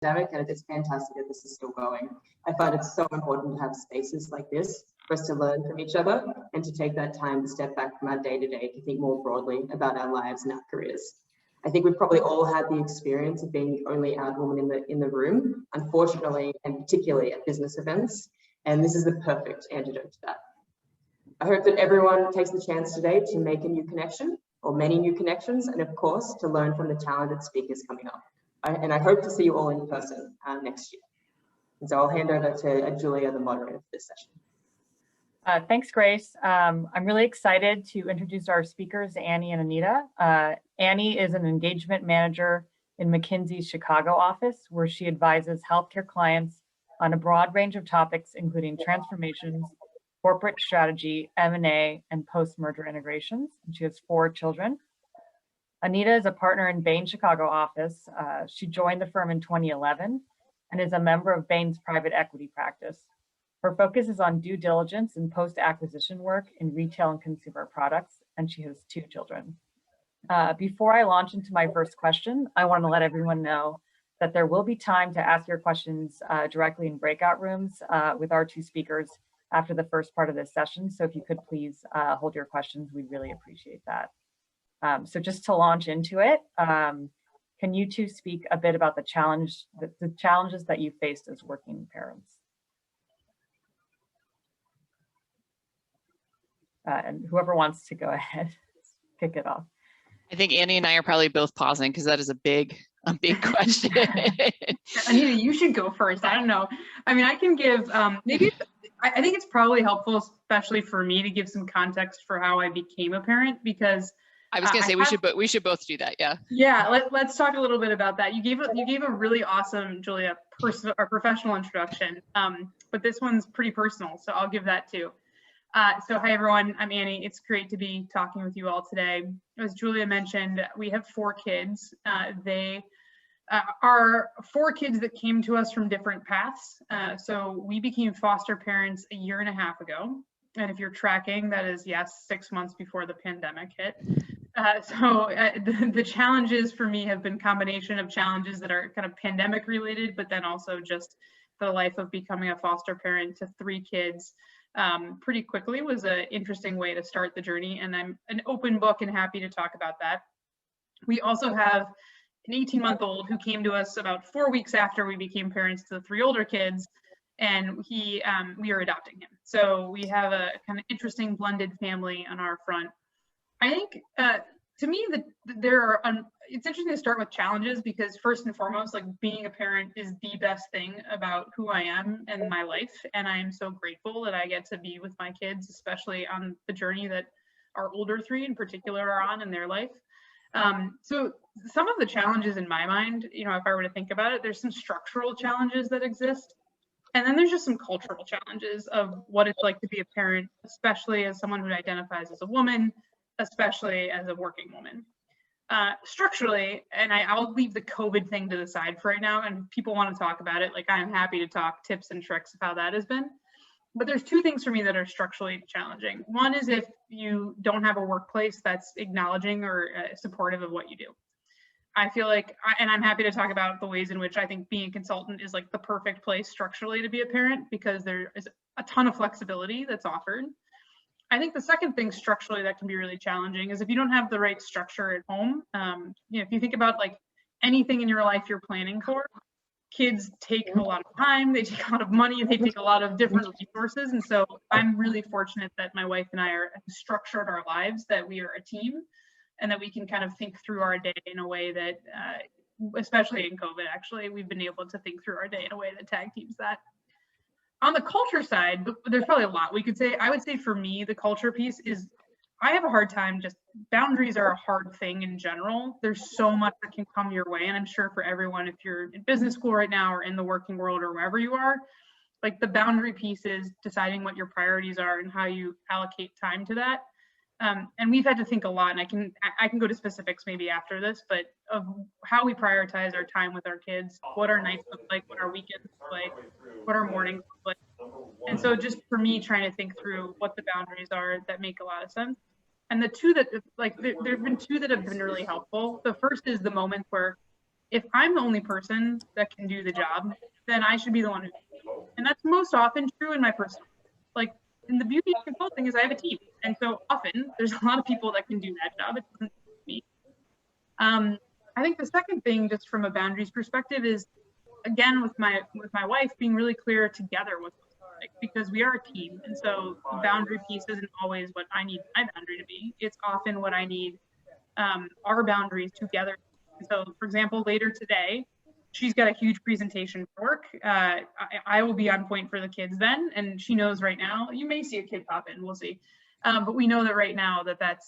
pandemic, and it's fantastic that this is still going. I find it's so important to have spaces like this for us to learn from each other and to take that time to step back from our day-to-day to think more broadly about our lives and our careers. I think we've probably all had the experience of being the only out woman in the room, unfortunately, and particularly at business events, and this is the perfect antidote to that. I hope that everyone takes the chance today to make a new connection or many new connections, and of course, to learn from the talented speakers coming up. And I hope to see you all in person next year. And so I'll hand over to Julia, the moderator for this session. Thanks, Grace. I'm really excited to introduce our speakers, Annie and Anita. Annie is an engagement manager in McKinsey's Chicago office, where she advises healthcare clients on a broad range of topics, including transformations, corporate strategy, M&A, and post-merger integrations. And she has 4 children. Anita is a partner in Bain Chicago office. She joined the firm in 2011 and is a member of Bain's private equity practice. Her focus is on due diligence and post-acquisition work in retail and consumer products, and she has 2 children. Before I launch into my first question, I want to let everyone know that there will be time to ask your questions directly in breakout rooms with our 2 speakers after the first part of this session. So if you could please hold your questions, we'd really appreciate that. So just to launch into it, can you 2 speak a bit about the challenges that you faced as working parents? And whoever wants to go ahead, kick it off. I think Annie and I are probably both pausing because that is a big question. Anita, you should go first. I don't know. I mean, I can give, maybe, I think it's probably helpful, especially for me, to give some context for how I became a parent, because I was going to say we should both do that. Yeah. Yeah. Let's talk a little bit about that. You gave a really awesome, Julia, professional introduction, but this one's pretty personal, so I'll give that too. So hi everyone, I'm Annie. It's great to be talking with you all today. As Julia mentioned, we have 4 kids. They are 4 kids that came to us from different paths. So we became foster parents a year and a half ago. And if you're tracking, that is, yes, 6 months before the pandemic hit. The challenges for me have been a combination of challenges that are kind of pandemic related, but then also just the life of becoming a foster parent to 3 kids. Pretty quickly was an interesting way to start the journey, and I'm an open book and happy to talk about that. We also have an 18-month-old who came to us about 4 weeks after we became parents to the 3 older kids, and we are adopting him. So we have a kind of interesting blended family on our front. I think to me that it's interesting to start with challenges, because first and foremost, like, being a parent is the best thing about who I am and my life. And I am so grateful that I get to be with my kids, especially on the journey that our older 3 in particular are on in their life. So some of the challenges in my mind, you know, if I were to think about it, there's some structural challenges that exist. And then there's just some cultural challenges of what it's like to be a parent, especially as someone who identifies as a woman, especially as a working woman. Structurally, and I'll leave the COVID thing to the side for right now, and if people want to talk about it, like, I'm happy to talk tips and tricks of how that has been. But there's 2 things for me that are structurally challenging. One is if you don't have a workplace that's acknowledging or supportive of what you do. I feel like, and I'm happy to talk about the ways in which I think being a consultant is like the perfect place structurally to be a parent, because there is a ton of flexibility that's offered. I think the second thing structurally that can be really challenging is if you don't have the right structure at home. You know, if you think about like anything in your life you're planning for, kids take a lot of time, they take a lot of money, they take a lot of different resources. And so I'm really fortunate that my wife and I are structured our lives, that we are a team, and that we can kind of think through our day in a way that, especially in COVID, actually, we've been able to think through our day in a way that tag teams that. On the culture side, there's probably a lot we could say. I would say for me, the culture piece is, I have a hard time, just boundaries are a hard thing in general. There's so much that can come your way. And I'm sure for everyone, if you're in business school right now or in the working world or wherever you are, like, the boundary piece is deciding what your priorities are and how you allocate time to that. And we've had to think a lot, and I can go to specifics maybe after this, but of how we prioritize our time with our kids, what our nights look like, what our weekends look like, what our mornings look like. And so just for me, trying to think through what the boundaries are that make a lot of sense. And the 2 that, like, there have been 2 that have been really helpful. The first is the moment where if I'm the only person that can do the job, then I should be the one who, and that's most often true in my personal life. Like, and the beauty of consulting is I have a team. And so often there's a lot of people that can do that job. It doesn't me. I think the second thing, just from a boundaries perspective, is again with my wife being really clear together with like, because we are a team, and so the boundary piece isn't always what I need my boundary to be. It's often what I need our boundaries together. And so, for example, later today, she's got a huge presentation for work. I will be on point for the kids then, and she knows right now. You may see a kid pop in, we'll see. But we know that right now that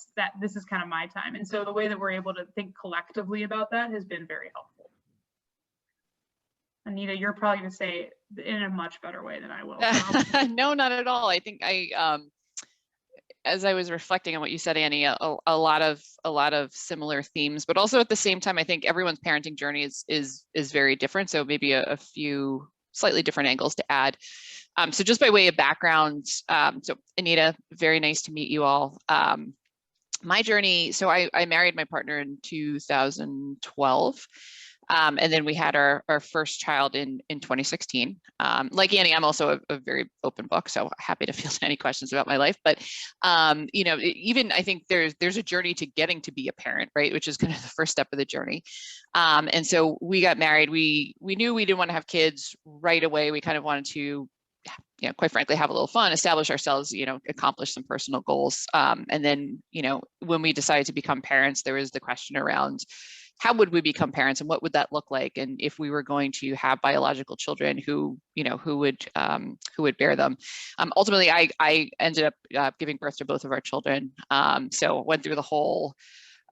this is kind of my time. And so the way that we're able to think collectively about that has been very helpful. Anita, you're probably going to say it in a much better way than I will. No, not at all. I think as I was reflecting on what you said, Annie, a lot of similar themes, but also at the same time, I think everyone's parenting journey is very different. So maybe a few slightly different angles to add. So just by way of background, so Anita, very nice to meet you all. My journey, so I married my partner in 2012. And then we had our first child in 2016. Like Annie, I'm also a very open book, so happy to field any questions about my life. But you know, even I think there's a journey to getting to be a parent, right? Which is kind of the first step of the journey. And so we got married. We knew we didn't want to have kids right away. We kind of wanted to, you know, quite frankly, have a little fun, establish ourselves, you know, accomplish some personal goals. And then, you know, when we decided to become parents, there was the question around how would we become parents and what would that look like? And if we were going to have biological children, who would bear them? Ultimately, I ended up giving birth to both of our children. So went through the whole,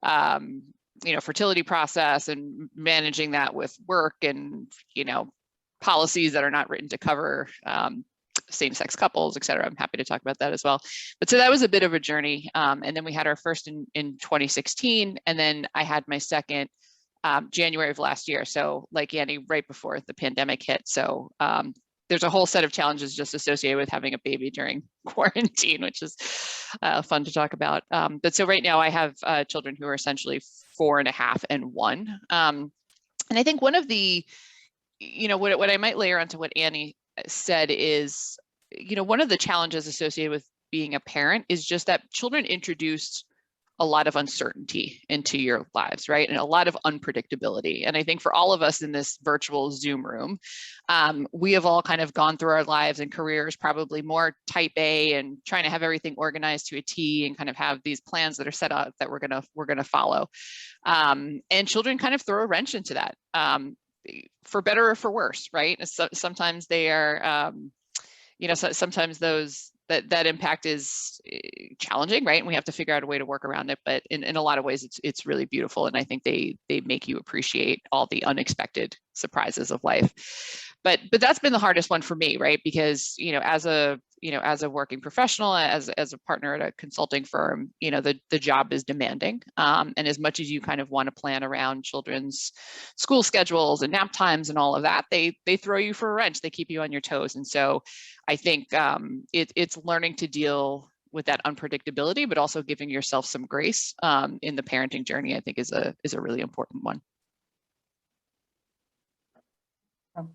you know, fertility process and managing that with work and, you know, policies that are not written to cover same-sex couples, et cetera. I'm happy to talk about that as well. But so that was a bit of a journey. And then we had our first in 2016, and then I had my second January of last year. So like Annie, right before the pandemic hit. So there's a whole set of challenges just associated with having a baby during quarantine, which is fun to talk about. But so right now I have children who are essentially 4.5 and 1. And I think one of the, you know, what I might layer onto what Annie said is, you know, one of the challenges associated with being a parent is just that children introduced a lot of uncertainty into your lives, right? And a lot of unpredictability. And I think for all of us in this virtual Zoom room, we have all kind of gone through our lives and careers probably more type A and trying to have everything organized to a T and kind of have these plans that are set up that we're gonna follow. And children kind of throw a wrench into that. For better or for worse, right? So, sometimes they are, you know, so sometimes that impact is challenging, right? And we have to figure out a way to work around it. But in a lot of ways, it's really beautiful, and I think they make you appreciate all the unexpected surprises of life. But that's been the hardest one for me, right? Because as a working professional, as a partner at a consulting firm, the job is demanding. And as much as you kind of want to plan around children's school schedules and nap times and all of that, they throw you for a wrench. They keep you on your toes. And so I think it's learning to deal with that unpredictability, but also giving yourself some grace in the parenting journey, I think is a really important one.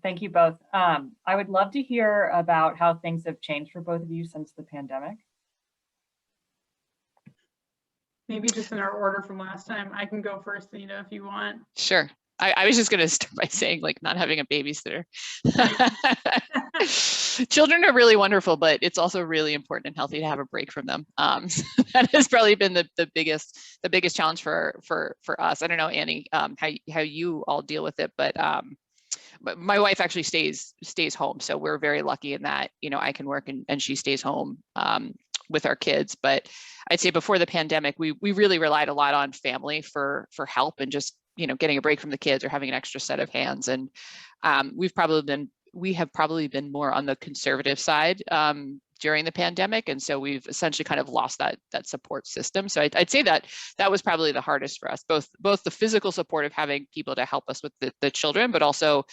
Thank you both. I would love to hear about how things have changed for both of you since the pandemic. Maybe just in our order from last time. I can go first, Anita, if you want. Sure. I was just going to start by saying, like, not having a babysitter. Children are really wonderful, but it's also really important and healthy to have a break from them. That has probably been the biggest challenge for us. I don't know, Annie, how you all deal with it, but my wife actually stays home, so we're very lucky in that I can work and she stays home with our kids. But I'd say before the pandemic, we really relied a lot on family for help and just getting a break from the kids or having an extra set of hands. And we have probably been more on the conservative side during the pandemic, and so we've essentially kind of lost that support system. So I'd say that was probably the hardest for us, both the physical support of having people to help us with the children, but also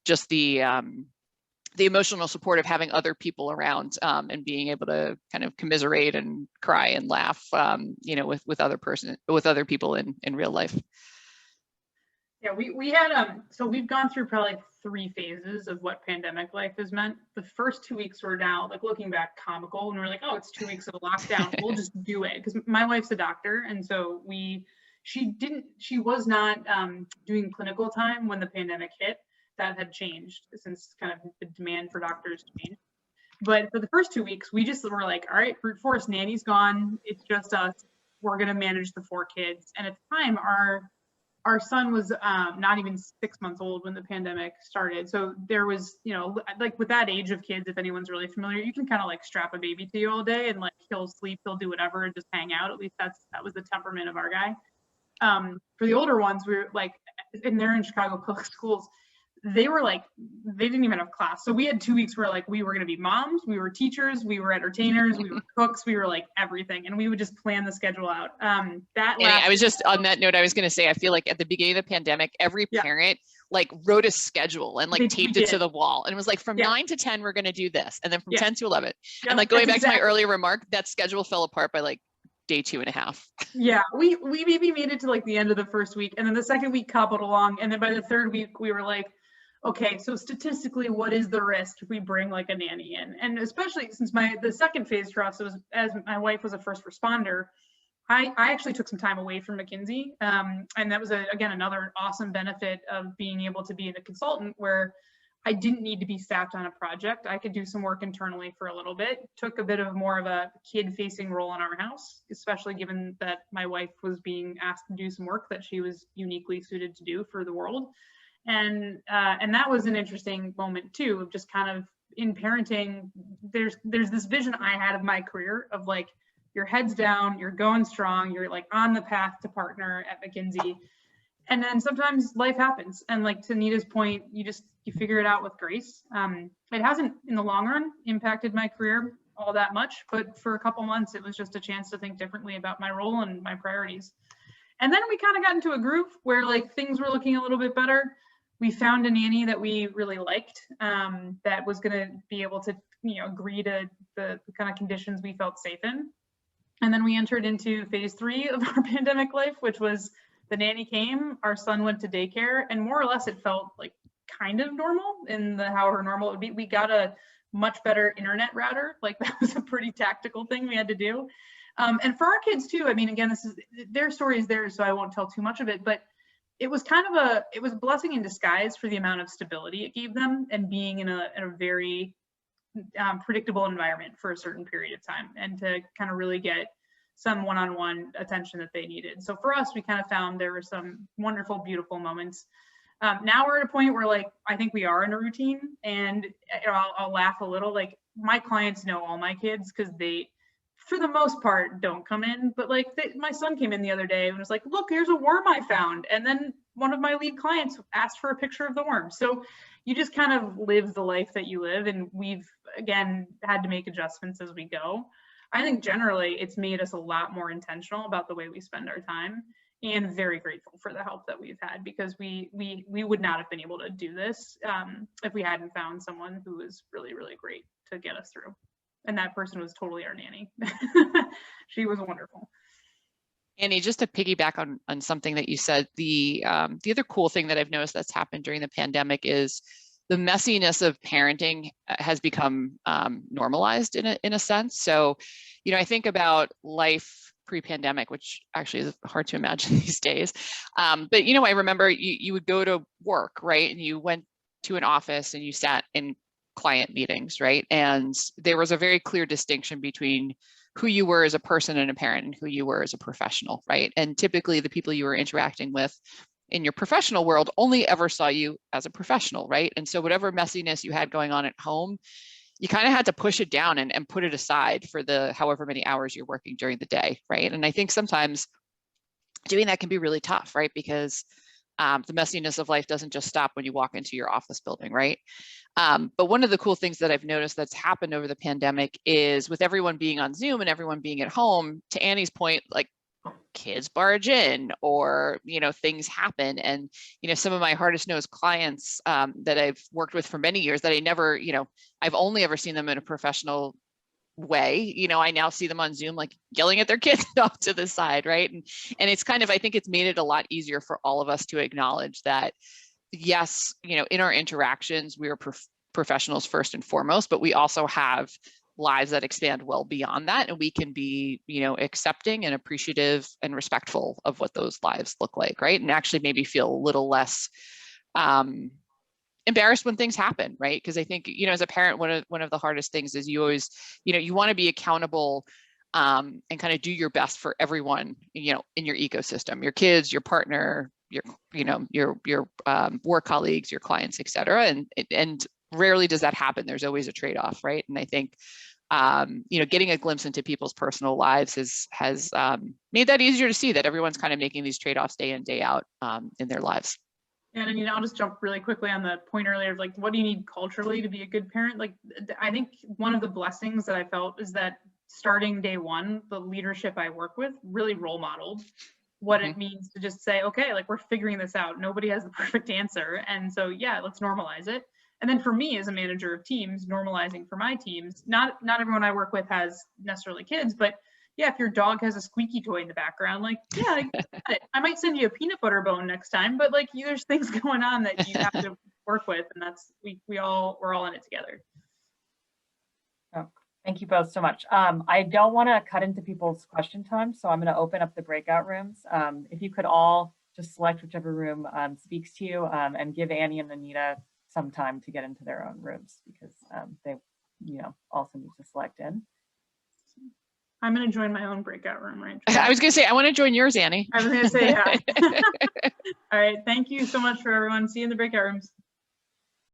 just the emotional support of having other people around and being able to kind of commiserate and cry and laugh, with other people in real life. Yeah, we had so we've gone through probably 3 phases of what pandemic life has meant. The first 2 weeks were now, like looking back, comical, and we're like, oh, it's 2 weeks of a lockdown. We'll just do it, because my wife's a doctor, and so she was not doing clinical time when the pandemic hit. That had changed since kind of the demand for doctors changed. But for the first 2 weeks, we just were like, all right, brute force, nanny's gone. It's just us. We're gonna manage the 4 kids. And at the time, our son was not even 6 months old when the pandemic started. So there was, you know, like with that age of kids, if anyone's really familiar, you can kind of like strap a baby to you all day and like he'll sleep, he'll do whatever and just hang out. At least that was the temperament of our guy. For the older ones, we were like, and they're in Chicago public schools, they were like, they didn't even have class. So we had 2 weeks where like we were going to be moms, we were teachers, we were entertainers, we were cooks, we were like everything, and we would just plan the schedule out. I was just on that note, I was going to say, I feel like at the beginning of the pandemic, every parent like wrote a schedule and like taped it to the wall, and it was like from 9 to 10 we're going to do this, and then from 10 to 11, and like going back to my earlier remark, that schedule fell apart by like day 2.5. Yeah, we maybe made it to like the end of the first week, and then the second week cobbled along, and then by the third week we were like, okay, so statistically, what is the risk if we bring like a nanny in? And especially since the second phase for us was, as my wife was a first responder, I actually took some time away from McKinsey. And that was, again, another awesome benefit of being able to be a consultant, where I didn't need to be staffed on a project. I could do some work internally for a little bit, took a bit of more of a kid-facing role in our house, especially given that my wife was being asked to do some work that she was uniquely suited to do for the world. And that was an interesting moment too, of just kind of in parenting, there's this vision I had of my career of like, your head's down, you're going strong, you're like on the path to partner at McKinsey. And then sometimes life happens. And like to Nita's point, you figure it out with grace. It hasn't in the long run impacted my career all that much, but for a couple months, it was just a chance to think differently about my role and my priorities. And then we kind of got into a groove where like things were looking a little bit better. We found a nanny that we really liked, that was going to be able to, you know, agree to the kind of conditions we felt safe in. And then we entered into phase 3 of our pandemic life, which was the nanny came, our son went to daycare, and more or less it felt like kind of normal in however normal it would be. We got a much better internet router. Like that was a pretty tactical thing we had to do. And for our kids too, I mean, again, this is their story is theirs, so I won't tell too much of it, but it was kind of it was a blessing in disguise for the amount of stability it gave them, and being in a very predictable environment for a certain period of time, and to kind of really get some one-on-one attention that they needed. So for us, we kind of found there were some wonderful, beautiful moments. Now we're at a point where like, I think we are in a routine, and you know, I'll laugh a little, like my clients know all my kids because they, for the most part, don't come in, but like my son came in the other day and was like, look, here's a worm I found. And then one of my lead clients asked for a picture of the worm. So you just kind of live the life that you live. And we've, again, had to make adjustments as we go. I think generally it's made us a lot more intentional about the way we spend our time, and very grateful for the help that we've had, because we would not have been able to do this if we hadn't found someone who was really, really great to get us through. And that person was totally our nanny. She was wonderful. Annie, just to piggyback on something that you said, the other cool thing that I've noticed that's happened during the pandemic is the messiness of parenting has become normalized in a sense. So, you know, I think about life pre-pandemic, which actually is hard to imagine these days. But, you know, I remember you would go to work, right? And you went to an office and you sat in client meetings, right? And there was a very clear distinction between who you were as a person and a parent and who you were as a professional, right? And typically the people you were interacting with in your professional world only ever saw you as a professional, right? And so whatever messiness you had going on at home, you kind of had to push it down and put it aside for the however many hours you're working during the day, right? And I think sometimes doing that can be really tough, right? Because the messiness of life doesn't just stop when you walk into your office building, right? But one of the cool things that I've noticed that's happened over the pandemic is with everyone being on Zoom and everyone being at home, to Annie's point, like kids barge in, or, you know, things happen. And, you know, some of my hardest nosed clients that I've worked with for many years that I never, you know, I've only ever seen them in a professional way. You know, I now see them on Zoom, like yelling at their kids off to the side, right? And it's kind of, I think it's made it a lot easier for all of us to acknowledge that, yes, you know, in our interactions, we are professionals first and foremost, but we also have lives that expand well beyond that. And we can be, you know, accepting and appreciative and respectful of what those lives look like, right? And actually maybe feel a little less embarrassed when things happen, right? Because I think, you know, as a parent, one of the hardest things is you always, you know, you want to be accountable and kind of do your best for everyone, you know, in your ecosystem, your kids, your partner, your, you know, your work colleagues, your clients, et cetera. And rarely does that happen. There's always a trade-off, right? And I think, you know, getting a glimpse into people's personal lives has made that easier to see that everyone's kind of making these trade-offs day in, day out in their lives. And I mean, I'll just jump really quickly on the point earlier of like, what do you need culturally to be a good parent? Like, I think one of the blessings that I felt is that starting day one, the leadership I work with really role modeled what it means to just say, okay, like we're figuring this out. Nobody has the perfect answer. And so, yeah, let's normalize it. And then for me as a manager of teams, normalizing for my teams, not everyone I work with has necessarily kids, but yeah, if your dog has a squeaky toy in the background, like, yeah, I might send you a peanut butter bone next time, but like there's things going on that you have to work with, and that's, we're all in it together. Oh, thank you both so much. I don't want to cut into people's question time, so I'm going to open up the breakout rooms. If you could all just select whichever room speaks to you, and give Annie and Anita some time to get into their own rooms, because they, you know, also need to select in. I'm going to join my own breakout room, right? I was going to say, I want to join yours, Annie. I was going to say, yeah. All right. Thank you so much for everyone. See you in the breakout rooms.